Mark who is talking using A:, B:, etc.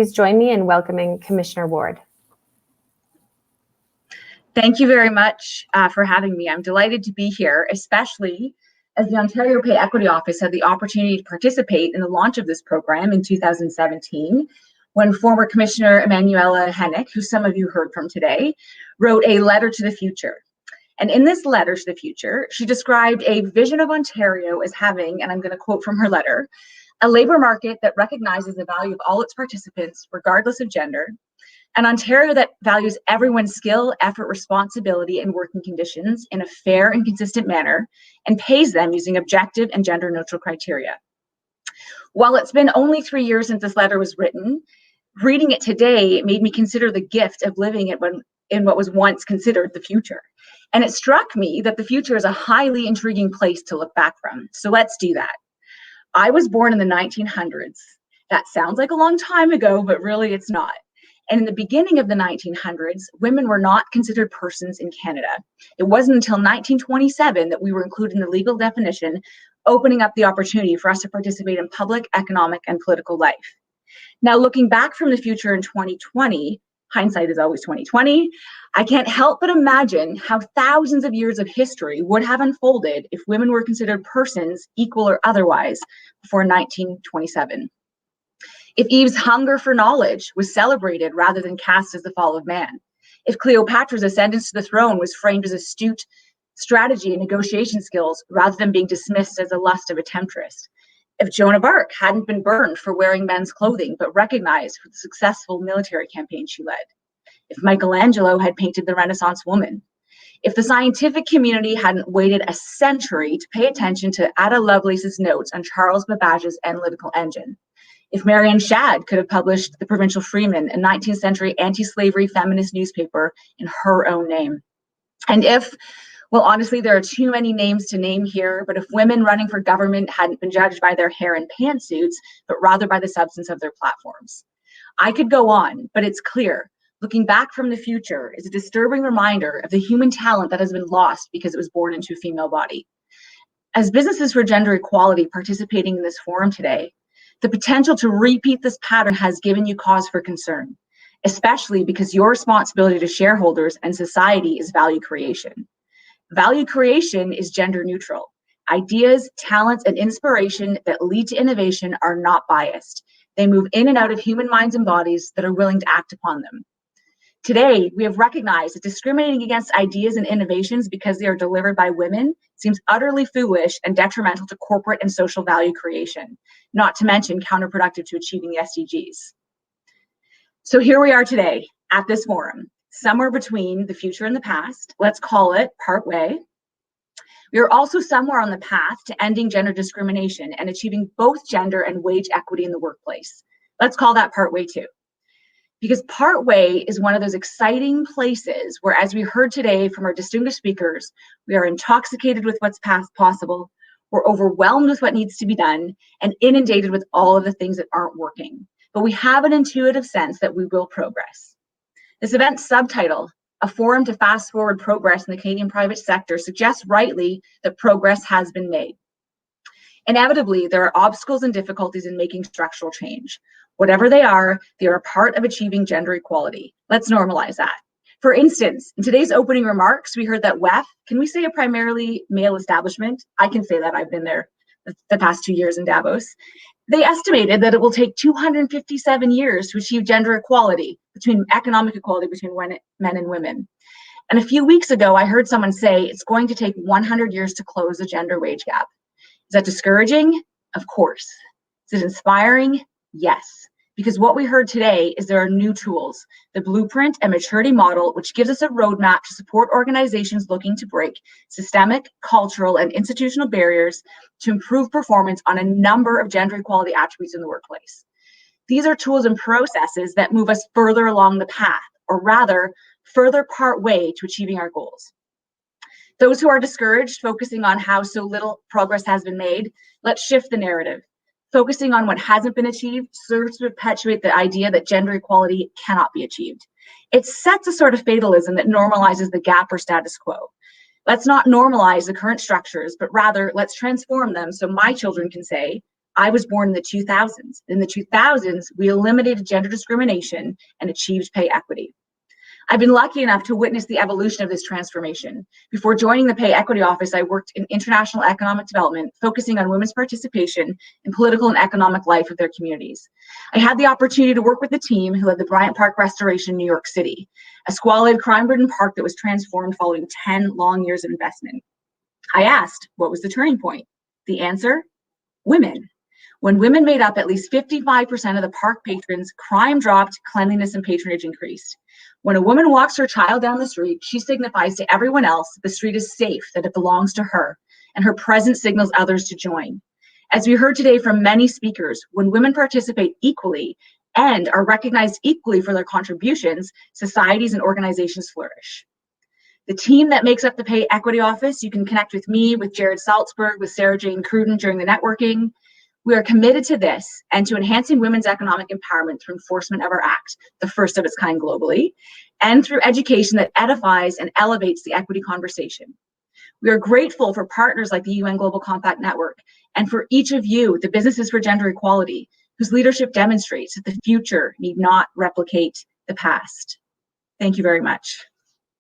A: Please join me in welcoming Commissioner Ward.
B: Thank you very much for having me. I'm delighted to be here, especially as the Ontario Pay Equity Office had the opportunity to participate in the launch of this program in 2017, when former Commissioner Emanuela Hennick, who some of you heard from today, wrote a letter to the future. And in this letter to the future, she described a vision of Ontario as having, and I'm going to quote from her letter, a labour market that recognizes the value of all its participants, regardless of gender, an Ontario that values everyone's skill, effort, responsibility, and working conditions in a fair and consistent manner, and pays them using objective and gender-neutral criteria. While it's been only 3 years since this letter was written, reading it today made me consider the gift of living in what was once considered the future. And it struck me that the future is a highly intriguing place to look back from. So let's do that. I was born in the 1900s. That sounds like a long time ago, but really it's not. And in the beginning of the 1900s, women were not considered persons in Canada. It wasn't until 1927 that we were included in the legal definition, opening up the opportunity for us to participate in public, economic, and political life. Now, looking back from the future in 2020, hindsight is always 2020, I can't help but imagine how thousands of years of history would have unfolded if women were considered persons, equal or otherwise, before 1927. If Eve's hunger for knowledge was celebrated rather than cast as the fall of man, if Cleopatra's ascendance to the throne was framed as astute strategy and negotiation skills rather than being dismissed as the lust of a temptress, if Joan of Arc hadn't been burned for wearing men's clothing but recognized for the successful military campaign she led, if Michelangelo had painted the Renaissance woman, if the scientific community hadn't waited a century to pay attention to Ada Lovelace's notes on Charles Babbage's analytical engine, if Marianne Shadd could have published The Provincial Freeman, a 19th century anti-slavery feminist newspaper, in her own name. And if, well, honestly, there are too many names to name here, but if women running for government hadn't been judged by their hair and pantsuits, but rather by the substance of their platforms. I could go on, but it's clear. Looking back from the future is a disturbing reminder of the human talent that has been lost because it was born into a female body. As businesses for gender equality participating in this forum today, the potential to repeat this pattern has given you cause for concern, especially because your responsibility to shareholders and society is value creation. Value creation is gender neutral. Ideas, talents, and inspiration that lead to innovation are not biased. They move in and out of human minds and bodies that are willing to act upon them. Today, we have recognized that discriminating against ideas and innovations because they are delivered by women seems utterly foolish and detrimental to corporate and social value creation, not to mention counterproductive to achieving the SDGs. So here we are today at this forum, somewhere between the future and the past. Let's call it partway. We are also somewhere on the path to ending gender discrimination and achieving both gender and wage equity in the workplace. Let's call that partway too. Because partway is one of those exciting places where, as we heard today from our distinguished speakers, we are intoxicated with what's possible, we're overwhelmed with what needs to be done, and inundated with all of the things that aren't working. But we have an intuitive sense that we will progress. This event's subtitle, A Forum to Fast Forward Progress in the Canadian Private Sector, suggests rightly that progress has been made. Inevitably, there are obstacles and difficulties in making structural change. Whatever they are a part of achieving gender equality. Let's normalize that. For instance, in today's opening remarks, we heard that WEF, can we say a primarily male establishment? I can say that, I've been there the past 2 years in Davos. They estimated that it will take 257 years to achieve gender equality, economic equality between men and women. And a few weeks ago, I heard someone say it's going to take 100 years to close the gender wage gap. Is that discouraging? Of course. Is it inspiring? Yes. Because what we heard today is there are new tools, the blueprint and maturity model, which gives us a roadmap to support organizations looking to break systemic, cultural, and institutional barriers to improve performance on a number of gender equality attributes in the workplace. These are tools and processes that move us further along the path, or rather, further part way to achieving our goals. Those who are discouraged, focusing on how so little progress has been made, let's shift the narrative. Focusing on what hasn't been achieved serves to perpetuate the idea that gender equality cannot be achieved. It sets a sort of fatalism that normalizes the gap or status quo. Let's not normalize the current structures, but rather let's transform them so my children can say, I was born in the 2000s. In the 2000s, we eliminated gender discrimination and achieved pay equity. I've been lucky enough to witness the evolution of this transformation. Before joining the Pay Equity Office, I worked in international economic development, focusing on women's participation in political and economic life of their communities. I had the opportunity to work with the team who led the Bryant Park restoration in New York City, a squalid, crime-ridden park that was transformed following 10 long years of investment. I asked, what was the turning point? The answer? Women. When women made up at least 55% of the park patrons, crime dropped, cleanliness and patronage increased. When a woman walks her child down the street, she signifies to everyone else that the street is safe, that it belongs to her, and her presence signals others to join. As we heard today from many speakers, when women participate equally and are recognized equally for their contributions, societies and organizations flourish. The team that makes up the Pay Equity Office, you can connect with me, with Jared Salzberg, with Sarah Jane Cruden during the networking. We are committed to this and to enhancing women's economic empowerment through enforcement of our act, the first of its kind globally, and through education that edifies and elevates the equity conversation. We are grateful for partners like the UN Global Compact Network and for each of you, the Businesses for Gender Equality, whose leadership demonstrates that the future need not replicate the past. Thank you very much.